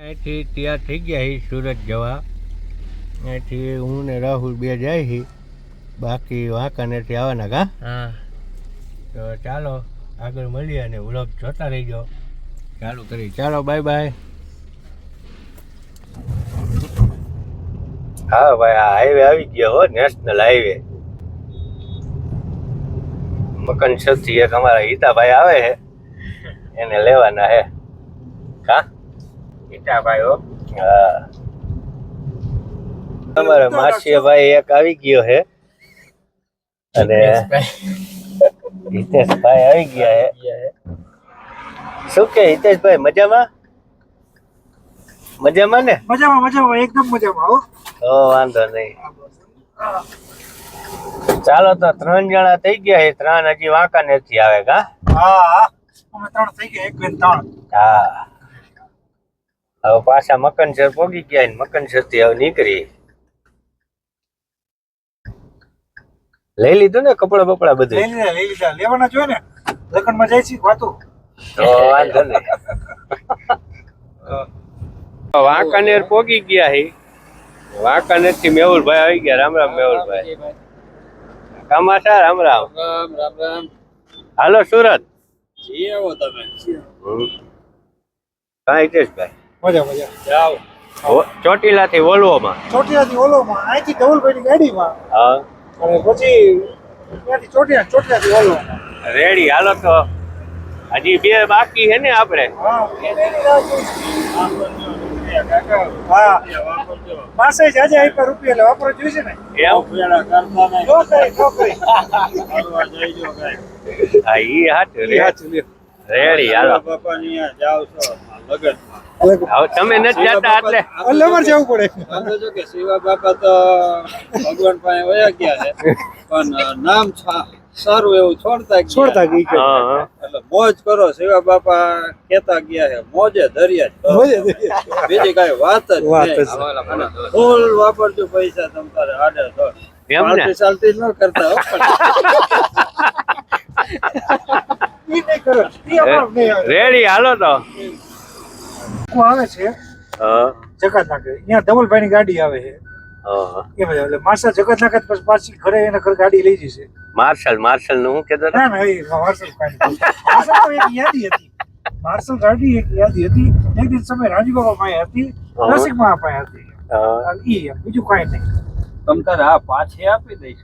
અહીંથી તૈયાર થઈ ગયા છે સુરત જવા. અહીંથી હું ને રાહુલ બે જાય છે, બાકી વાંકાનેરથી આવવાના કા. હા તો ચાલો આગળ મળીએ અને વ્લોગ જોતા રહીજો. ચાલુ કરી, ચાલો બાય બાય. હા ભાઈ, આ હાઈવે આવી ગયો હો, નેશનલ હાઈવે. મકનસરથી એક અમારા હિતાભાઈ આવે છે, એને લેવાના હે કા હિતાભાઈ હો. હા, અમારા માસીએ ભાઈ એક આવી ગયો છે અને હિતેશભાઈ આવી ગયા છે. શું કે હિતેશભાઈ, મજામાં? મજામાં ને? મજામાં એકદમ મજામાં હો. તો વાંધો નહીં. ચાલો તો 3 જણા થઈ ગયા છે, 3 હજી વાંકાનેરથી આવે કા. હા અમે 3 થઈ ગયા, 1 2 3. હા, હવે પાછા મકનસર પોગી ગયા ને મકનસર થી હવે નીકળી. લઈ લીધું ને કપડા બપડા બધું? લઈ લીધા લેવાના જોઈએ ને, લગ્ન માં જાય છે વાતો. તો વાંધો નહીં. વાંકાનેર પોગી ગયા છે. વાંકાનેર થી મેહુલભાઈ આવી ગયા. રામ રામ મેહુલભાઈ. કામાસા રામ રામ. રામ રામ. હાલો સુરત. જી આવો તમે. કાંઈ હિતેશભાઈ? મજા જાઓ. ચોટીલા થી વોલ્વોમાં. ચોટીલાથી ઓલોમાં, અહીંથી ધવલભાઈ ની ગાડીમાં, હા, અને પછી ત્યાંથી ચોટીલાથી ઓલોમાં. રેડી. હાલો તો હજી 2 બાકી છે ને આપણે. હા પાસે જ આજે આપ્યા રૂપિયા એટલે વાપરો જોઈશે ને. હા, ઈ હાચું. રેડી. હાલો. હવે તમે નથી જતા એટલે અમારે જવું પડે. સમજો કે શિવા બાપા તો ભગવાન પાસે વયા ગયા છે, પણ નામ સારું એવું છોડતા ગઈ એટલે મોજ કરો. શિવા બાપા કેતા ગયા છે મોજે દરિયા, બીજી કઈ વાત જ નહીં. ફૂલ વાપરજો પૈસા તમ તારે આડે તો ચાલતી ન કરતા હો. રેડી. હાલો તો આવે છે જગત નાકે, અહીંયા ધવલભાઈ ની ગાડી આવે છે એ બધા, એટલે માસા જગત નાકે પછી પાછી ઘરે એના ઘર ગાડી લઈ જશે. માર્શલ નું હું કેતો? ના એ માર્શલ કાંઈ નહીં. માર્શલ તો એક યાદી હતી, માર્શલ ગાડી એક યાદી હતી. એક દિન સમય રાજીબાબા પાસે હતી, રસિક માં પાસે હતી, ઈ બીજું કાંઈ નહીં. તમ તારે આ પાછી આપી દઈશ.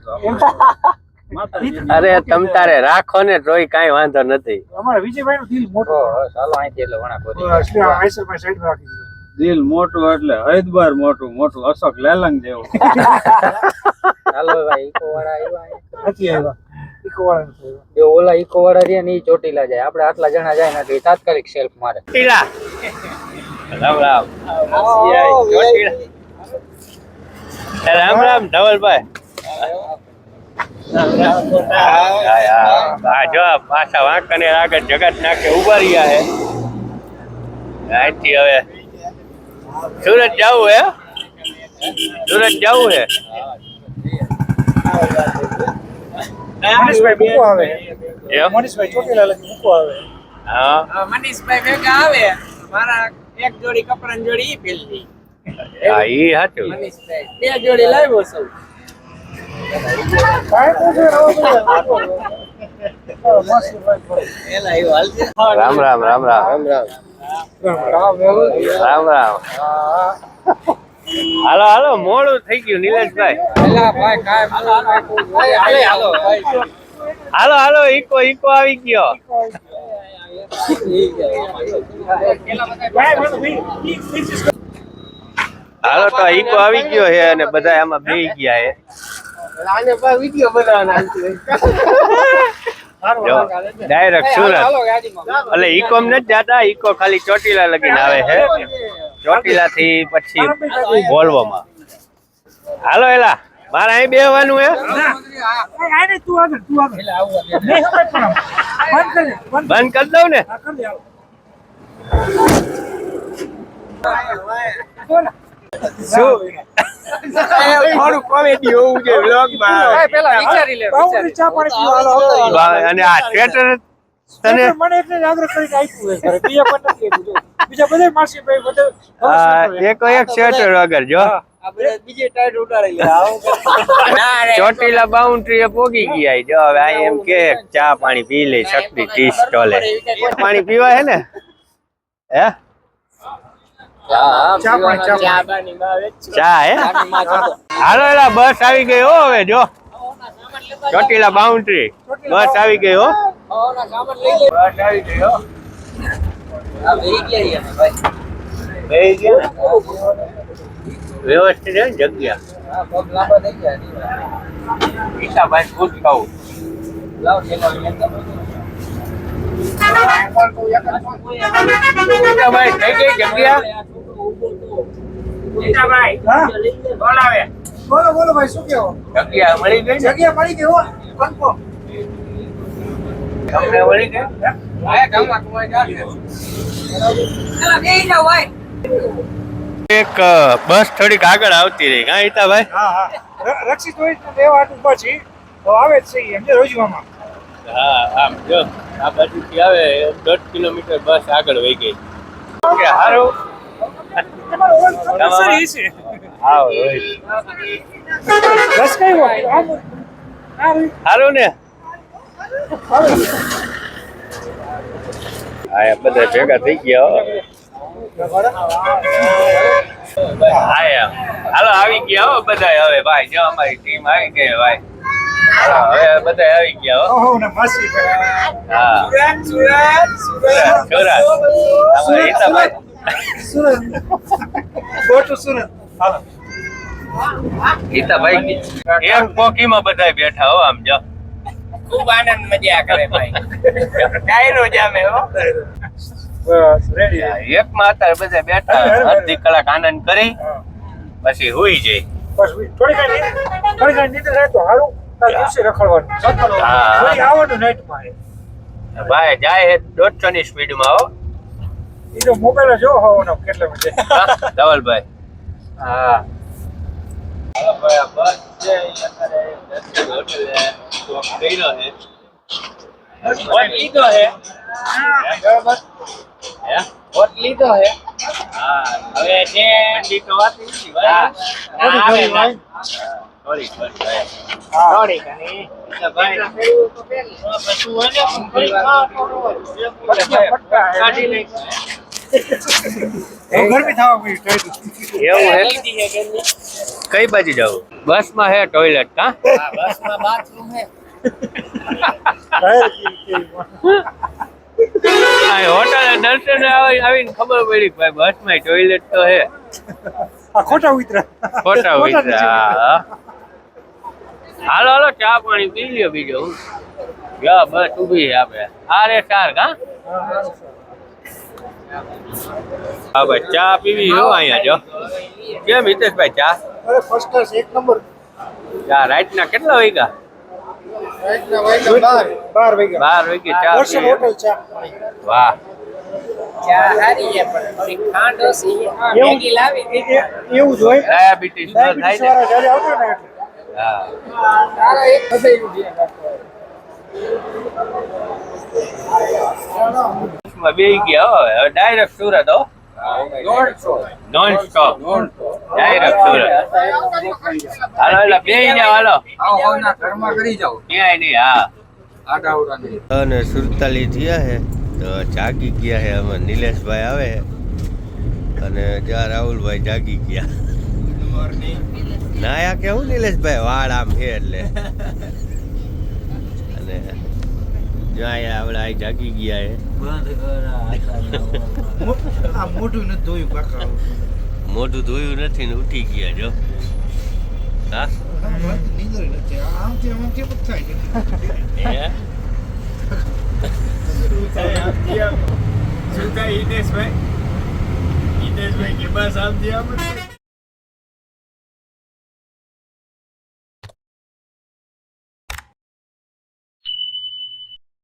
અરે તમ તારે રાખો ને તોય કાંઈ વાંધો નથી. અમારા વિજયભાઈ નું દિલ મોટું. ચાલો અહીંથી એટલે વણા કરી. આઈસરભાઈ સાઈડ રાખી દીધું. દિલ મોટું એટલે હૈદબાર મોટું મોટું અશોક લેલંગ જેવું. હાલો ભાઈ, ઈકો વાળા આવ્યા નથી આવ્યા, ઈકો વાળા નથી આવ્યા. જો ઓલા ઈકો વાળા રહ્યા ને ઈ ચોટીલા જાય, આપણે આટલા જણા જાય નથી, તાત્કાલિક સેલ્ફ મારે. ચોટીલા. રામ રામ. રામ રામ ધવલભાઈ. જો પાછા વાંકાનેર આગળ જગત નાકે ઉભા રહ્યા હે. અહીંથી હવે સુરત જવું હે. સુરત જવું હે. મનીષભાઈ મૂકો આવે, એમ? મનીષભાઈ ચોટીલા લગી મૂકો આવે. હા, મનીષભાઈ ભેગા આવે, મારા એક જોડી કપડાની જોડી ઈ પેલી. હા, ઈ હાચું. મનીષભાઈ 2 જોડી લાવ્યો છું. રામ રામ. રામ રામ. રામ રામ. હાલો હાલો, મોડું થઈ ગયું નિલેશભાઈ. હાલો હાલો, ઈકો આવી ગયો. હાલો તો ઈકો આવી ગયો છે અને બધા આમાં બેહી ગયા છે. ડાયરેક્ટ સુરત. એટલે ઈકો નથી જતા, ઈકો ખાલી ચોટીલા લગીને આવે છે. ચોટીલા થી પછી વોલ્વોમાં. હાલો એલા, મારે અહીં બેહવાનું હે. બંધ કરી દઉં ને? શું થોડું કોમેડી હોવું જોઈએ વ્લોગ માં. પેલા વિચારી લે, ચા પાણી પીવા હાલો. અને આ તને મને એટલે જ આગ્રહ કરીને આપ્યું છે ઘરે. બીજા પણ નથી આપ્યું જો. બીજા બધા માસી ભાઈ બધા એકો એક સ્વેટર વગર જો બીજે ટાઈટ ઉડાડી લે આવું ચોટીલા બાઉન્ડ્રી એ પોગી ગયા જો હવે આ એમ કે ચા પાણી પી લે શક્તિ ટી સ્ટોલે પાણી પીવા હે ને હે ચા હે હાલો એલા બસ આવી ગઈ હો હવે જો ચોટીલા બાઉન્ડ્રી બસ આવી ગઈ હો બસ આવી ગઈ હો બેહી ગયા ને? વ્યવસ્થિત હે ને જગ્યા ઈશાભાઈ ખુદ ખાવું ઈશાભાઈ થઈ ગઈ જગ્યા હા? બોલો બોલો ભાઈ શું કેવો? જગ્યા મળી ગઈ ને જગ્યા મળી ગઈ હો કન્ફર્મ. તમને મળી ગઈ એક બસ થોડીક આગળ આવતી રહી હા ઈતાભાઈ હા હા રક્ષિત હોય તો બે વાટ ઉપર છે તો આવે જ છે એમ જે રોજવામાં. હા આમ જો આ બાજુથી આવે 1.5 કિલોમીટર બસ આગળ વહી ગઈ કે હારું સર છે હા રોહિત બસ કઈ હોય આમ આ રહી. હારું ને આ બધા ભેગા થઈ ગયા હો હાલો આવી ગયા હો બધા હવે ભાઈ જો અમારી ટીમ આવી ગઈ ભાઈ હાલો, હવે બધા આવી ગયા હો ઓહો ને માસી હા સુરત અમારા ઈતાભાઈ સુરત ગો ટુ સુરત. હાલો ઈતાભાઈ એક પોકીમાં બધા બેઠા હો આમ જો ખૂબ આનંદ મજા કરે ભાઈ ડાયરો જામે હો બસ રેડી. એક માં અત્યારે બધા બેઠા અડધી કલાક આનંદ કરી પછી હુઈ જાય બસ થોડી કઈ નીંદર રહે તો હારું તાર દિવસે રખડવાનું હા. વળી આવવાનું નાઈટમાં ભાઈ જાય 150 ની સ્પીડ માં હો એ તો મોબાઈલ જો હોવાનો કેટલા બધે. ધવલભાઈ હા હાલો ભાઈ આ બસ છે અત્યારે હોટેલે સ્ટોપ કર્યો છે વોટ લીધો છે બરાબર હે વોટ લીધો હે હા હવે જે ઠંડી તો વાતી નથી ભાઈ સોરી થોડી ઘણી ભાઈ ગરમી થવા મળી ટાઈટ. એવું હે કઈ બાજુ જવું બસ માં હે ટોયલેટ કા બસમાં બાથરૂમ હે હોટલ દર્શન આવીને ખબર પડી કે ભાઈ બસ માં ટોયલેટ તો હે આ ખોટા ઉતરા ખોટા વિચાર હાલો હાલો ચા પાણી પી લ્યો બીજો હું યા બસ ઊભી છે આપણે RSR કા હા ભાઈ ચા પીવી હો અહીંયા જો કેમ હિતેશભાઈ ચા અરે ફર્સ્ટ ક્લાસ એક નંબર. ચા રાતના કેટલા વાગ્યા 12 વાગ્યા 12 વાગે ચા વર્ષ પીવી. હોટલ ચા. વાહ ચા સારી છે પણ થોડી ખાંડ ઓછી છે મેગી લાવી દીધી એવું જ હોય. ડાયાબિટીસ ન થાય ડાયાબિટીસ વાળા જ્યારે આવતો ને એટલે. ને હા તારા એક બધાયનું ધ્યાન રાખો બે ગયા હો હવે ડાયરેક્ટ સુરત હો નોન સ્ટોપ ડાયરેક્ટ સુરત હાલો એટલે બે જાવ હાલો ઘરમાં કરી જાવ ક્યાંય નહીં હા આડાવડા નહીં અને 47 થયા છે તો જાગી ગયા છે અમે નિલેશભાઈ આવે છે અને જ્યાં રાહુલભાઈ જાગી ગયા નાયા કેવું નિલેશભાઈ વાળ આમ છે એટલે અને જ્યાં આપણે આ જાગી ગયા છે આ મોઢું નથી ધોયું કાકા. મોઢું ધોયું નથી ને ઉઠી ગયા જો હા નીંદર નથી આમથી આમથી પણ થાય. શું થાય હિતેશભાઈ કે બસ આમથી આમ